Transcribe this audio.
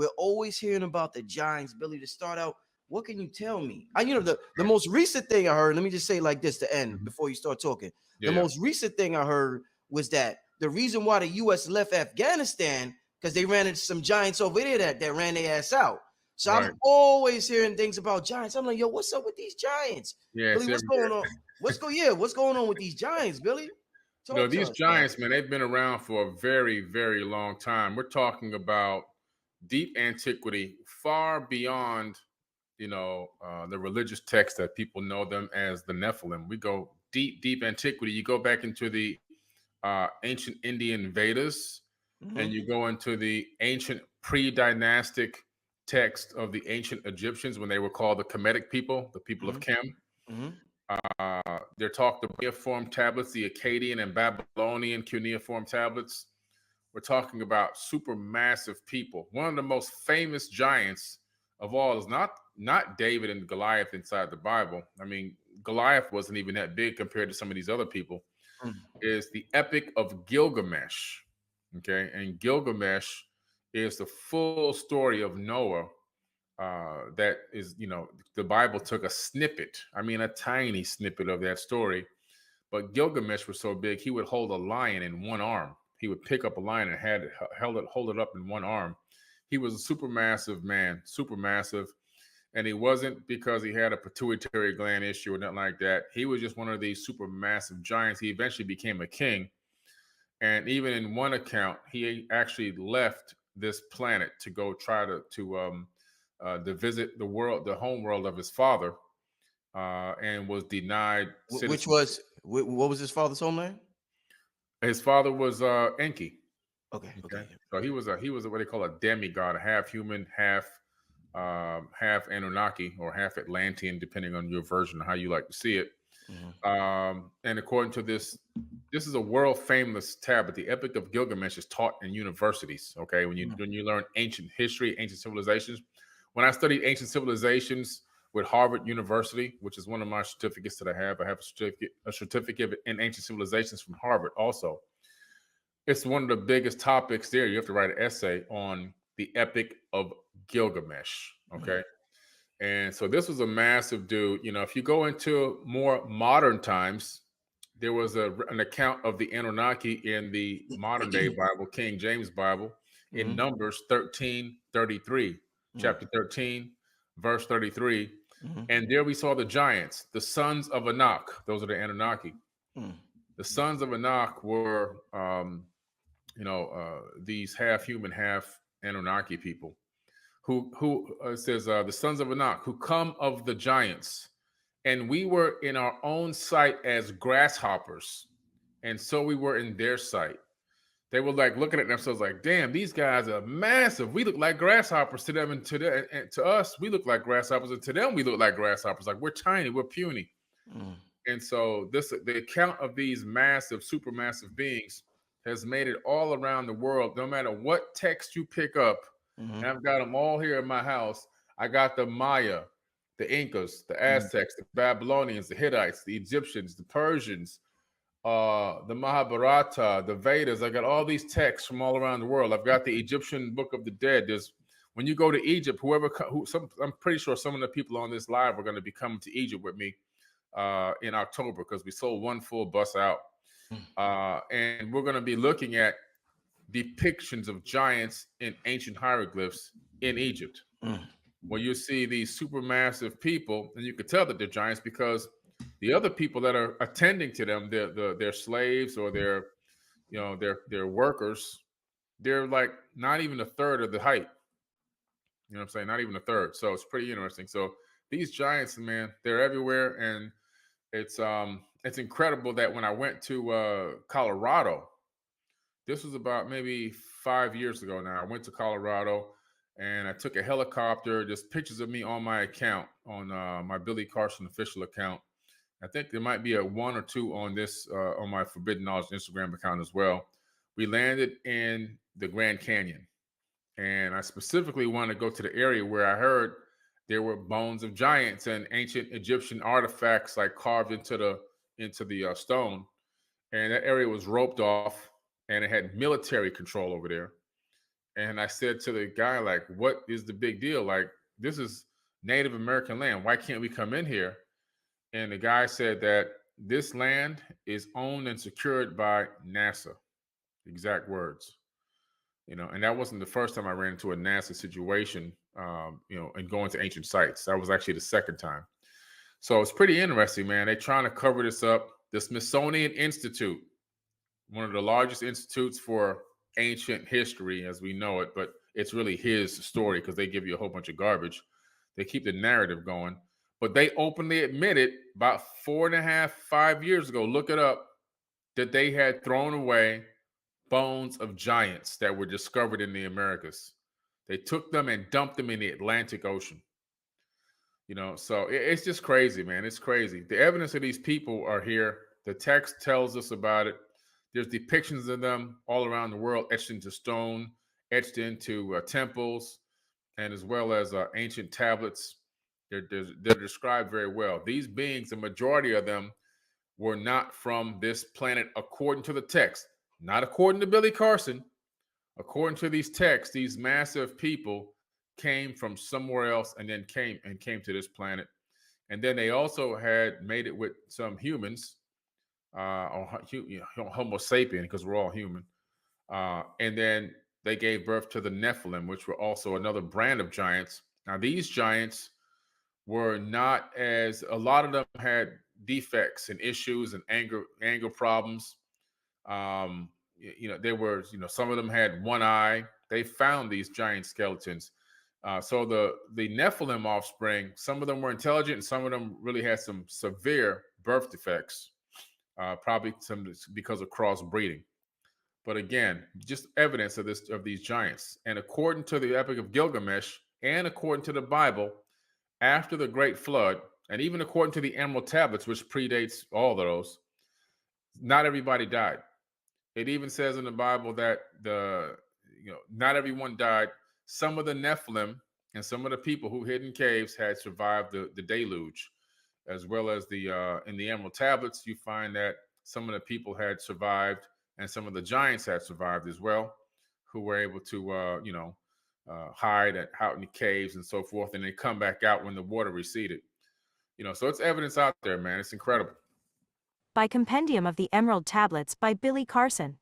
we're always hearing about the giants. Billy, to start out, what can you tell me? The most recent thing I heard, let me just say like this to end before you start talking. The most recent thing I heard was that the reason why the U.S. left Afghanistan, because they ran into some giants over there that ran their ass out. So I'm always hearing things about giants. I'm like, yo, what's up with these giants? Yeah, Billy, what's going on? What's going on with these giants, Billy? These giants, man, they've been around for a very, very long time. We're talking about deep antiquity, far beyond, the religious texts that people know them as the Nephilim. We go deep, deep antiquity. You go back into the ancient Indian Vedas, and you go into the ancient pre-dynastic text of the ancient Egyptians when they were called the Kemetic people, the people of Kem. They're talked about cuneiform tablets, the Akkadian and Babylonian cuneiform tablets. We're talking about super massive people. One of the most famous giants of all is not David and Goliath inside the Bible. I mean, Goliath wasn't even that big compared to some of these other people. Is the Epic of Gilgamesh. Okay, and Gilgamesh is the full story of Noah. That is, the Bible took a snippet, a tiny snippet of that story. But Gilgamesh was so big, he would hold a lion in one arm. He would pick up a lion and hold it up in one arm. He was a super massive man, super massive. And he wasn't because he had a pituitary gland issue or nothing like that. He was just one of these super massive giants. He eventually became a king. And even in one account, he actually left this planet to go try to visit the home world of his father, and was denied. Which was what was his father's homeland? His father was Enki. Okay. So he was what they call a demigod, a half human, half Anunnaki or half Atlantean, depending on your version of how you like to see it. And according to this is a world famous tablet. The Epic of Gilgamesh is taught in universities. Okay, when you learn ancient history, ancient civilizations. When I studied ancient civilizations with Harvard University, which is one of my certificates that I have a certificate in ancient civilizations from Harvard. Also, it's one of the biggest topics there. You have to write an essay on the Epic of Gilgamesh. Okay. And so this was a massive dude. If you go into more modern times, there was an account of the Anunnaki in the modern day Bible, King James Bible, in Numbers 13:33, chapter 13, verse 33. And there we saw the giants, the sons of Anak. Those are the Anunnaki. The sons of Anak were, these half human, half Anunnaki people. Who says the sons of Anak, who come of the giants, and we were in our own sight as grasshoppers, and so we were in their sight. They were like looking at themselves like, damn, these guys are massive. We look like grasshoppers to them, and to us, we look like grasshoppers, and to them, we look like grasshoppers. Like we're tiny, we're puny. And so the account of these massive, supermassive beings has made it all around the world. No matter what text you pick up, and I've got them all here in my house. I got the Maya, the Incas, the Aztecs, the Babylonians, the Hittites, the Egyptians, the Persians, the Mahabharata, the Vedas. I got all these texts from all around the world. I've got the Egyptian Book of the Dead. When you go to Egypt, I'm pretty sure some of the people on this live are going to be coming to Egypt with me in October, because we sold one full bus out. And we're going to be looking at depictions of giants in ancient hieroglyphs in Egypt, where you see these supermassive people, and you can tell that they're giants because the other people that are attending to them, their slaves or their workers, they're like not even a third of the height. You know what I'm saying? Not even a third. So it's pretty interesting. So these giants, man, they're everywhere, and it's incredible that when I went to Colorado. This was about maybe 5 years ago now. I went to Colorado and I took a helicopter, just pictures of me on my account, on my Billy Carson official account. I think there might be a one or two on this, on my Forbidden Knowledge Instagram account as well. We landed in the Grand Canyon. And I specifically wanted to go to the area where I heard there were bones of giants and ancient Egyptian artifacts like carved into the stone. And that area was roped off. And it had military control over there. And I said to the guy, like, what is the big deal? Like, this is Native American land. Why can't we come in here? And the guy said that this land is owned and secured by NASA. Exact words. And that wasn't the first time I ran into a NASA situation, and going to ancient sites. That was actually the second time. So it's pretty interesting, man. They're trying to cover this up. The Smithsonian Institute, one of the largest institutes for ancient history as we know it, but it's really his story because they give you a whole bunch of garbage. They keep the narrative going, but they openly admitted about 4.5, 5 years ago, look it up, that they had thrown away bones of giants that were discovered in the Americas. They took them and dumped them in the Atlantic Ocean. So it's just crazy, man. It's crazy. The evidence of these people are here. The text tells us about it. There's depictions of them all around the world, etched into stone, etched into temples, and as well as ancient tablets. They're described very well. These beings, the majority of them, were not from this planet according to the text. Not according to Billy Carson. According to these texts, these massive people came from somewhere else and then came to this planet. And then they also had made it with some humans, or Homo sapien, because we're all human. And then they gave birth to the Nephilim, which were also another brand of giants. Now, these giants were not as, a lot of them had defects and issues and anger problems. There were, some of them had one eye. They found these giant skeletons. So the Nephilim offspring, some of them were intelligent and some of them really had some severe birth defects, probably some because of crossbreeding. But again, just evidence of these giants. And according to the Epic of Gilgamesh and according to the Bible, after the Great Flood, and even according to the Emerald Tablets, which predates all of those, not everybody died. It even says in the Bible that not everyone died. Some of the Nephilim and some of the people who hid in caves had survived the deluge, as well as in the Emerald Tablets, you find that some of the people had survived and some of the giants had survived as well, who were able to, hide out in the caves and so forth, and they come back out when the water receded. So it's evidence out there, man. It's incredible. By Compendium of the Emerald Tablets by Billy Carson.